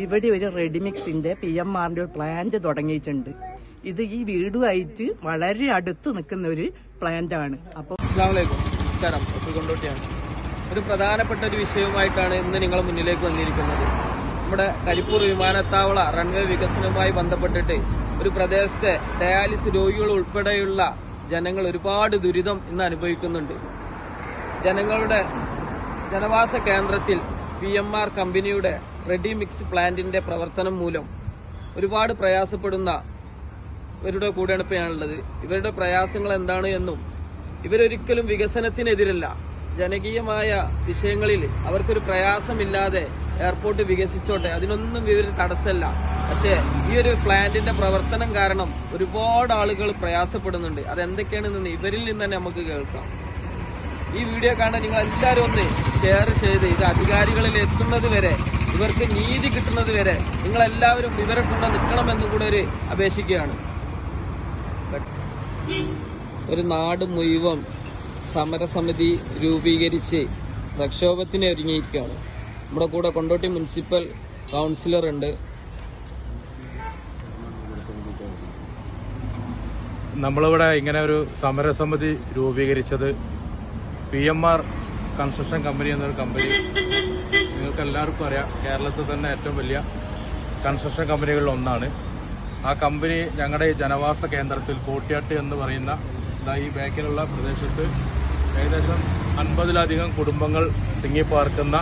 ഇവിടെ ഒരു റെഡിമിക്സിന്റെ PMRന്റെ ഒരു പ്ലാന്റ് തുടങ്ങിയിട്ടുണ്ട്. ഇത് ഈ വീടുമായിട്ട് വളരെ അടുത്ത് നിൽക്കുന്ന ഒരു പ്ലാന്റ് ആണ്. അപ്പോൾ നമസ്കാരം, കൊണ്ടോട്ടിയാണ്. ഒരു പ്രധാനപ്പെട്ട ഒരു വിഷയവുമായിട്ടാണ് ഇന്ന് നിങ്ങളുടെ മുന്നിലേക്ക് വന്നിരിക്കുന്നത്. നമ്മുടെ കരിപ്പൂർ വിമാനത്താവള റൺവേ വികസനവുമായി ബന്ധപ്പെട്ടിട്ട് ഒരു പ്രദേശത്തെ ഡയാലിസിസ് രോഗികൾ ഉൾപ്പെടെയുള്ള ജനങ്ങൾ ഒരുപാട് ദുരിതം ഇന്ന് അനുഭവിക്കുന്നുണ്ട്. ജനങ്ങളുടെ ജനവാസ കേന്ദ്രത്തിൽ PMR കമ്പനിയുടെ റെഡി മിക്സ് പ്ലാന്റിന്റെ പ്രവർത്തനം മൂലം ഒരുപാട് പ്രയാസപ്പെടുന്ന ഇവരുടെ കൂടെയാണ് ഇപ്പോൾ ഞാനുള്ളത്. ഇവരുടെ പ്രയാസങ്ങൾ എന്താണ് എന്നും ഇവരൊരിക്കലും വികസനത്തിനെതിരല്ല. ജനകീയമായ വിഷയങ്ങളിൽ അവർക്കൊരു പ്രയാസമില്ലാതെ എയർപോർട്ട് വികസിച്ചോട്ടെ, അതിനൊന്നും ഇവർ തടസ്സമല്ല. പക്ഷേ ഈ ഒരു പ്ലാന്റിന്റെ പ്രവർത്തനം കാരണം ഒരുപാട് ആളുകൾ പ്രയാസപ്പെടുന്നുണ്ട്. അതെന്തൊക്കെയാണെന്ന് ഇവരിൽ നിന്ന് തന്നെ നമുക്ക് കേൾക്കാം. ഈ വീഡിയോ കാണാൻ നിങ്ങൾ എല്ലാവരും ഒന്ന് ഷെയർ ചെയ്ത് ഇത് അധികാരികളിൽ എത്തുന്നത് വരെ, ഇവർക്ക് നീതി കിട്ടുന്നത് വരെ നിങ്ങളെല്ലാവരും ഇവരെ കൂടെ നിൽക്കണമെന്നും കൂടെ ഒരു അപേക്ഷിക്കുകയാണ്. ഒരു നാട് മുഴുവൻ സമരസമിതി രൂപീകരിച്ച് പ്രക്ഷോഭത്തിന് ഒരുങ്ങിയിരിക്കുകയാണ്. നമ്മുടെ കൂടെ കൊണ്ടോട്ടി മുനിസിപ്പൽ കൗൺസിലർ ഉണ്ട്. നമ്മളിവിടെ ഇങ്ങനെ ഒരു സമരസമിതി രൂപീകരിച്ചത് PMR കൺസ്ട്രക്ഷൻ കമ്പനി എന്നൊരു കമ്പനി, നിങ്ങൾക്ക് എല്ലാവർക്കും അറിയാം, കേരളത്തിൽ തന്നെ ഏറ്റവും വലിയ കൺസ്ട്രക്ഷൻ കമ്പനികളിൽ ഒന്നാണ്. ആ കമ്പനി ഞങ്ങളുടെ ഈ ജനവാസ കേന്ദ്രത്തിൽ കോട്ടിയാട്ട് എന്ന് പറയുന്ന ഈ ബാക്കിലുള്ള പ്രദേശത്ത് ഏകദേശം 50-ലധികം കുടുംബങ്ങൾ തിങ്ങിപ്പാർക്കുന്ന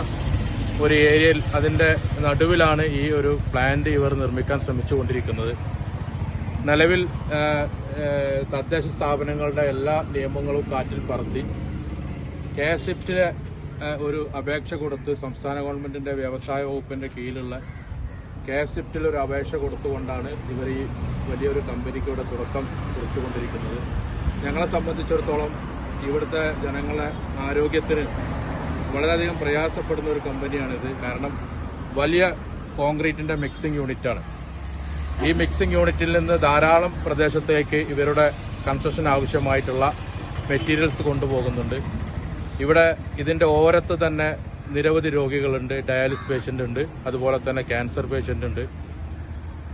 ഒരു ഏരിയയിൽ അതിന്റെ നടുവിലാണ് ഈ ഒരു പ്ലാന്റ് ഇവർ നിർമ്മിക്കാൻ ശ്രമിച്ചുകൊണ്ടിരിക്കുന്നത്. നിലവിൽ തദ്ദേശ സ്ഥാപനങ്ങളുടെ എല്ലാ നിയമങ്ങളും കാറ്റിൽ പറത്തി KSIFTന് ഒരു അപേക്ഷ കൊടുത്ത് സംസ്ഥാന ഗവൺമെന്റിന്റെ വ്യവസായ വകുപ്പിന്റെ കീഴിലുള്ള KSIFTൽ ഒരു അപേക്ഷ കൊടുത്തുകൊണ്ടാണ് ഇവർ ഈ വലിയൊരു കമ്പനിക്ക് ഇവിടെ തുടക്കം കുറിച്ചുകൊണ്ടിരിക്കുന്നത്. ഞങ്ങളെ സംബന്ധിച്ചിടത്തോളം ഇവിടുത്തെ ജനങ്ങളെ ആരോഗ്യത്തിന് വളരെയധികം പ്രയാസപ്പെടുന്ന ഒരു കമ്പനിയാണിത്. കാരണം വലിയ കോൺക്രീറ്റിന്റെ മിക്സിംഗ് യൂണിറ്റാണ്. ഈ മിക്സിംഗ് യൂണിറ്റിൽ നിന്ന് ധാരാളം പ്രദേശത്തേക്ക് ഇവരുടെ കൺസ്ട്രക്ഷൻ ആവശ്യമായിട്ടുള്ള മെറ്റീരിയൽസ് കൊണ്ടുപോകുന്നുണ്ട്. ഇവിടെ ഇതിന്റെ ഓരത്ത് തന്നെ നിരവധി രോഗികളുണ്ട്. ഡയാലിസിസ് പേഷ്യന്റ് ഉണ്ട്, അതുപോലെ തന്നെ ക്യാൻസർ പേഷ്യന്റ് ഉണ്ട്,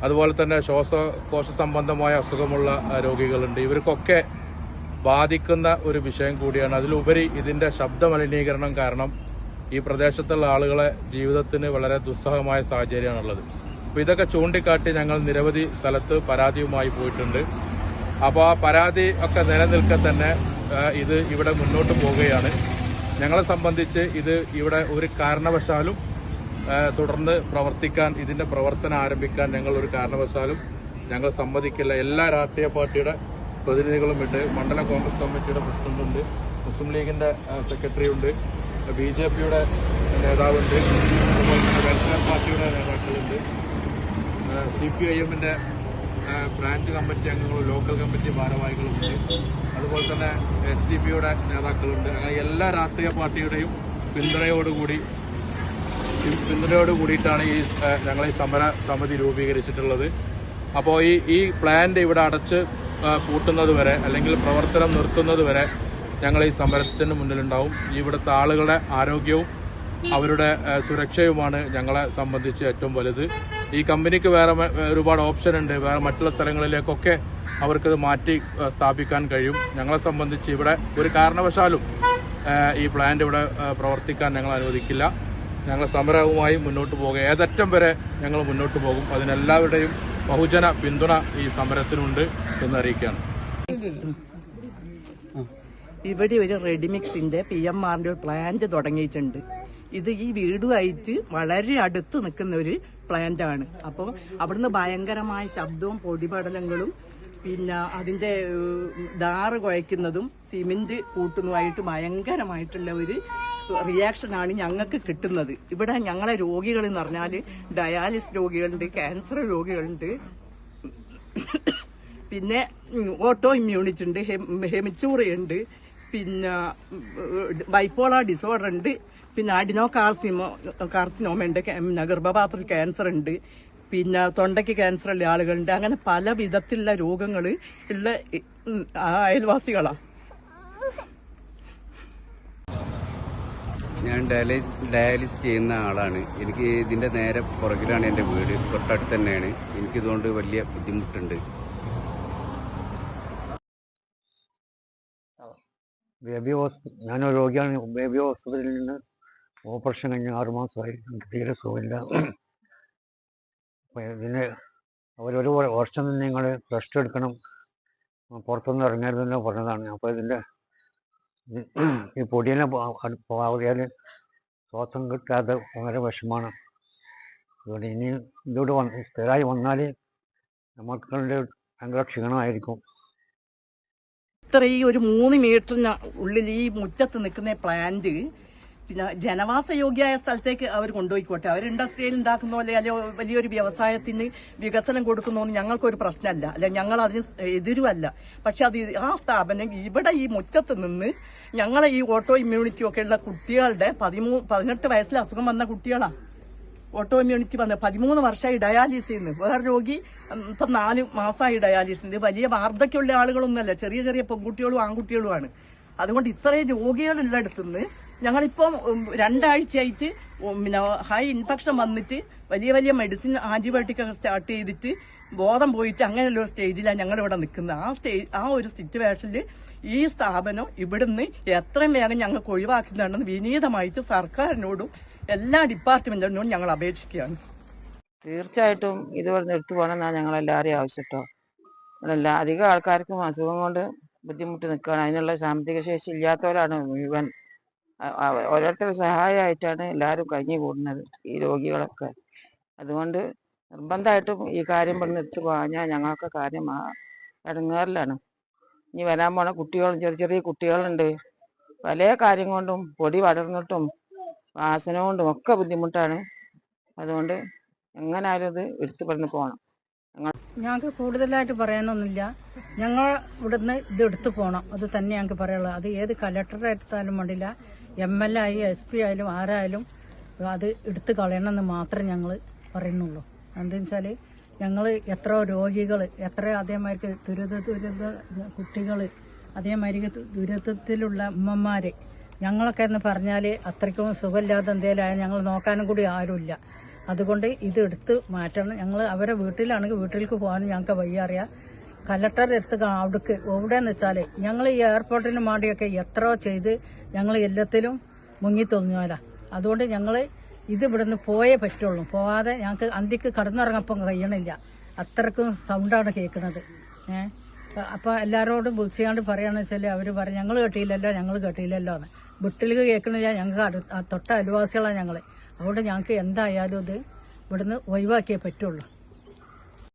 അതുപോലെ തന്നെ ശ്വാസകോശ സംബന്ധമായ അസുഖമുള്ള രോഗികളുണ്ട്. ഇവർക്കൊക്കെ ബാധിക്കുന്ന ഒരു വിഷയം കൂടിയാണ്. അതിലുപരി ഇതിന്റെ ശബ്ദമലിനീകരണം കാരണം ഈ പ്രദേശത്തുള്ള ആളുകളെ ജീവിതത്തിന് വളരെ ദുസ്സഹമായ സാഹചര്യമാണുള്ളത്. അപ്പോൾ ഇതൊക്കെ ചൂണ്ടിക്കാട്ടി ഞങ്ങൾ നിരവധി സ്ഥലത്ത് പരാതിയുമായി പോയിട്ടുണ്ട്. അപ്പോൾ ആ പരാതി ഒക്കെ നിലനിൽക്കെ തന്നെ ഇത് ഇവിടെ മുന്നോട്ട് പോവുകയാണ്. ഞങ്ങളെ സംബന്ധിച്ച് ഇത് ഇവിടെ ഒരു കാരണവശാലും തുടർന്ന് പ്രവർത്തിക്കാൻ, ഇതിന്റെ പ്രവർത്തനം ആരംഭിക്കാൻ ഞങ്ങൾ ഒരു കാരണവശാലും ഞങ്ങൾ സമ്മതിക്കില്ല. എല്ലാ രാഷ്ട്രീയ പാർട്ടിയുടെ പ്രതിനിധികളും ഉണ്ട്. മണ്ഡലം കോൺഗ്രസ് കമ്മിറ്റിയുടെ പ്രസിഡന്റുണ്ട്, മുസ്ലിം ലീഗിന്റെ സെക്രട്ടറി ഉണ്ട്, BJPയുടെ നേതാവുണ്ട്, അതുപോലെ തന്നെ വെൽഫെയർ പാർട്ടിയുടെ നേതാക്കളുണ്ട്, CPIMന്റെ ബ്രാഞ്ച് കമ്മിറ്റി അംഗങ്ങളും ലോക്കൽ കമ്മിറ്റി ഭാരവാഹികളുണ്ട്, അതുപോലെ തന്നെ SDP-യുടെ നേതാക്കളുണ്ട്. അങ്ങനെ എല്ലാ രാഷ്ട്രീയ പാർട്ടിയുടെയും പിന്തുണയോടുകൂടിയിട്ടാണ് ഞങ്ങൾ ഈ സമര സമിതി രൂപീകരിച്ചിട്ടുള്ളത്. അപ്പോൾ ഈ പ്ലാന്റ് ഇവിടെ അടച്ച് പൂട്ടുന്നത് വരെ അല്ലെങ്കിൽ പ്രവർത്തനം നിർത്തുന്നത് വരെ ഞങ്ങൾ ഈ സമരത്തിന് മുന്നിലുണ്ടാവും. ഇവിടുത്തെ ആളുകളുടെ ആരോഗ്യവും അവരുടെ സുരക്ഷയുമാണ് ഞങ്ങളെ സംബന്ധിച്ച് ഏറ്റവും വലുത്. ഈ കമ്പനിക്ക് വേറെ ഒരുപാട് ഓപ്ഷൻ ഉണ്ട്. വേറെ മറ്റുള്ള സ്ഥലങ്ങളിലേക്കൊക്കെ അവർക്കത് മാറ്റി സ്ഥാപിക്കാൻ കഴിയും. ഞങ്ങളെ സംബന്ധിച്ച് ഇവിടെ ഒരു കാരണവശാലും ഈ പ്ലാന്റ് ഇവിടെ പ്രവർത്തിക്കാൻ ഞങ്ങൾ അനുവദിക്കില്ല. ഞങ്ങൾ സമരവുമായി മുന്നോട്ട് പോകുക, ഏതറ്റം വരെ ഞങ്ങൾ മുന്നോട്ട് പോകും. അതിനെല്ലാവരുടെയും ബഹുജന പിന്തുണ ഈ സമരത്തിനുണ്ട് എന്നറിയിക്കുകയാണ്. ഇവിടെ ഒരു റെഡിമിക്സിന്റെ PMRന്റെ ഒരു പ്ലാന്റ് തുടങ്ങിയിട്ടുണ്ട്. ഇത് ഈ വീടുമായിട്ട് വളരെ അടുത്ത് നിൽക്കുന്ന ഒരു പ്ലാന്റ് ആണ്. അപ്പോൾ അവിടുന്ന് ഭയങ്കരമായ ശബ്ദവും പൊടിപടലങ്ങളും പിന്നെ അതിന്റെ ദാറ് കുഴയ്ക്കുന്നതും സിമെന്റ് കൂട്ടുന്നതുമായിട്ട് ഭയങ്കരമായിട്ടുള്ള ഒരു റിയാക്ഷനാണ് ഞങ്ങൾക്ക് കിട്ടുന്നത്. ഇവിടെ ഞങ്ങളെ രോഗികൾ എന്ന് പറഞ്ഞാൽ ഡയാലിസിസ് രോഗികളുണ്ട്, ക്യാൻസർ രോഗികളുണ്ട്, പിന്നെ ഓട്ടോ ഇമ്മ്യൂണിറ്റി ഉണ്ട്, ഹെമിച്ചൂറി ഉണ്ട്, പിന്നെ ബൈപ്പോളാർ ഡിസോർഡർ ഉണ്ട്, പിന്നെ അഡിനോ കാർസിനോമ ഉണ്ട്, ഗർഭപാത്രത്തിൽ ക്യാൻസർ ഉണ്ട്, പിന്നെ തൊണ്ടയ്ക്ക് ക്യാൻസർ ഉള്ള ആളുകളുണ്ട്. അങ്ങനെ പല വിധത്തിലുള്ള രോഗങ്ങൾ ഉള്ള അയൽവാസികളാണ്. ഞാൻ ഡയാലിസിസ് ചെയ്യുന്ന ആളാണ്. എനിക്ക് ഇതിന്റെ നേരെ പുറകിലാണ് എൻ്റെ വീട്, തൊട്ടടുത്ത് തന്നെയാണ്. എനിക്കിതുകൊണ്ട് വലിയ ബുദ്ധിമുട്ടുണ്ട്. ഞാനൊരു രോഗിയാണ്. ബേബി ഹോസ്പിറ്റലിൽ നിന്ന് ഓപ്പറേഷൻ കഴിഞ്ഞ് 6 മാസമായി. എനിക്ക് തീരെ സുഖമില്ല. അപ്പോൾ ഇതിന് അവരൊരു വർഷം തന്നെ നിങ്ങൾ റെസ്റ്റ് എടുക്കണം, പുറത്തൊന്നും ഇറങ്ങരുതെന്ന് പറഞ്ഞതാണ്. അപ്പോൾ ഈ പൊടിയെ പോയാൽ ശ്വാസം കിട്ടാതെ വളരെ വിഷമാണ്. അതുകൊണ്ട് ഇനി ഇതോട് സ്ഥിരമായി വന്നാൽ നമുക്ക് ഭയങ്കര ക്ഷീണമായിരിക്കും. ഇത്ര ഈ ഒരു 3 മീറ്ററിന് ഉള്ളിൽ ഈ മുറ്റത്ത് നിൽക്കുന്ന പ്ലാന്റ് പിന്നെ ജനവാസയോഗ്യമായ സ്ഥലത്തേക്ക് അവർ കൊണ്ടുപോയിക്കോട്ടെ. അവർ ഇൻഡസ്ട്രിയിൽ ഉണ്ടാക്കുന്ന പോലെ അല്ലെങ്കിൽ വലിയൊരു വ്യവസായത്തിന് വികസനം കൊടുക്കുന്നൊന്നും ഞങ്ങൾക്കൊരു പ്രശ്നമല്ല, അല്ലെ ഞങ്ങൾ അതിന് എതിരുമല്ല. പക്ഷെ അത് ആ സ്ഥാപനം ഇവിടെ ഈ മുറ്റത്ത് നിന്ന് ഞങ്ങളെ ഈ ഓട്ടോ ഇമ്മ്യൂണിറ്റി ഒക്കെ ഉള്ള കുട്ടികളുടെ 18 വയസ്സിൽ അസുഖം വന്ന കുട്ടികളാണ്. ഓട്ടോ ഇമ്മ്യൂണിറ്റി വന്ന 13 വർഷമായി ഡയാലിസിസ് ചെയ്യുന്നു. വേറെ രോഗി ഇപ്പം 4 മാസമായി ഡയാലിസിസ്. വലിയ വാർദ്ധക്യമുള്ള ആളുകളൊന്നുമല്ല, ചെറിയ ചെറിയ പെൺകുട്ടികളും ആൺകുട്ടികളുമാണ്. അതുകൊണ്ട് ഇത്രയും രോഗികളുള്ളിടത്തുനിന്ന് ഞങ്ങളിപ്പം 2 ആഴ്ചയായിട്ട് പിന്നെ ഹൈ ഇൻഫെക്ഷൻ വന്നിട്ട് വലിയ വലിയ മെഡിസിൻ ആന്റിബയോട്ടിക് ഒക്കെ സ്റ്റാർട്ട് ചെയ്തിട്ട് ബോധം പോയിട്ട് അങ്ങനെയുള്ള ഒരു സ്റ്റേജിലാണ് ഞങ്ങളിവിടെ നിൽക്കുന്നത്. ആ ഒരു സിറ്റുവേഷനിൽ ഈ സ്ഥാപനം ഇവിടുന്ന് എത്രയും വേഗം ഞങ്ങൾക്ക് ഒഴിവാക്കുന്നുണ്ടെന്ന് വിനീതമായിട്ട് സർക്കാരിനോടും എല്ലാ ഡിപ്പാർട്ട്മെന്റിനോടും ഞങ്ങൾ അപേക്ഷിക്കുകയാണ്. തീർച്ചയായിട്ടും ഇതുപോലെ നിർത്തി പോകണമെന്നാണ് ഞങ്ങളെല്ലാവരെയും ആവശ്യട്ടോ. അധികം ആൾക്കാർക്കും അസുഖം കൊണ്ട് ബുദ്ധിമുട്ട് നിൽക്കുകയാണ്. അതിനുള്ള സാമ്പത്തിക ശേഷി ഇല്ലാത്തവരാണ് മുഴുവൻ. ഓരോരുത്തരുടെ സഹായമായിട്ടാണ് എല്ലാവരും കഴിഞ്ഞു കൂടുന്നത്, ഈ രോഗികളൊക്കെ. അതുകൊണ്ട് നിർബന്ധമായിട്ടും ഈ കാര്യം ഇവിടെ നിർത്തി പോകാഞ്ഞാൽ ഞങ്ങൾക്ക് കാര്യം ഇടങ്ങേറിലാണ്. ഇനി വരാൻ പോണ കുട്ടികളും ചെറിയ ചെറിയ കുട്ടികളുണ്ട്. പല കാര്യം കൊണ്ടും പൊടി പടർന്നിട്ടും വാസന കൊണ്ടും ഒക്കെ ബുദ്ധിമുട്ടാണ്. അതുകൊണ്ട് എങ്ങനായാലും ഇത് എടുത്തു പറഞ്ഞ് പോകണം. ഞങ്ങൾക്ക് കൂടുതലായിട്ട് പറയാനൊന്നുമില്ല. ഞങ്ങൾ ഇവിടുന്ന് ഇത് എടുത്തു പോകണം, അത് തന്നെ ഞങ്ങൾക്ക് പറയാനുള്ളത്. അത് ഏത് കലക്ടറെ എടുത്താലും വേണ്ടില്ല, MLA ആയി SP ആയാലും ആരായാലും അത് എടുത്തു കളയണമെന്ന് മാത്രമേ ഞങ്ങൾ പറയുന്നുള്ളൂ. എന്താണെന്ന് വെച്ചാൽ ഞങ്ങൾ എത്ര രോഗികൾ, എത്ര അതേമാതിരി ദുരിത കുട്ടികൾ, അതേമാതിരി ദുരിതത്തിലുള്ള ഉമ്മമാർ, ഞങ്ങളൊക്കെ എന്ന് പറഞ്ഞാൽ അത്രയ്ക്കും സുഖമില്ലാതെ എന്തെങ്കിലും ഞങ്ങൾ നോക്കാനും കൂടി ആരുമില്ല. അതുകൊണ്ട് ഇത് എടുത്ത് മാറ്റണം. ഞങ്ങൾ അവരെ വീട്ടിലാണെങ്കിൽ വീട്ടിലേക്ക് പോകാനും ഞങ്ങൾക്ക് വഴി അറിയാം. കലക്ടർ എടുത്ത് അവിടേക്ക് എവിടെയെന്ന് വെച്ചാൽ ഞങ്ങൾ ഈ എയർപോർട്ടിന് വേണ്ടിയൊക്കെ എത്രയോ ചെയ്ത് ഞങ്ങൾ എല്ലാത്തിലും മുങ്ങിത്തൊന്നിയാലാ. അതുകൊണ്ട് ഞങ്ങൾ ഇത് ഇവിടുന്ന് പോയേ പറ്റുള്ളൂ. പോകാതെ ഞങ്ങൾക്ക് അന്തിക്ക് കടന്നുറങ്ങപ്പം കഴിയണില്ല, അത്രക്കും സൗണ്ടാണ് കേൾക്കുന്നത്. അപ്പോൾ എല്ലാവരോടും വിളിച്ചാണ്ട് പറയുകയാണെന്ന് വെച്ചാൽ അവർ പറയും ഞങ്ങൾ കേട്ടില്ലല്ലോ എന്ന്. വീട്ടിലേക്ക് കേൾക്കണില്ല, ഞങ്ങൾക്ക് തൊട്ട അയൽവാസികളാണ് ഞങ്ങൾ. അതുകൊണ്ട് ഞങ്ങൾക്ക് എന്തായാലും ഇത് ഇവിടുന്ന് ഒഴിവാക്കിയേ പറ്റുള്ളൂ.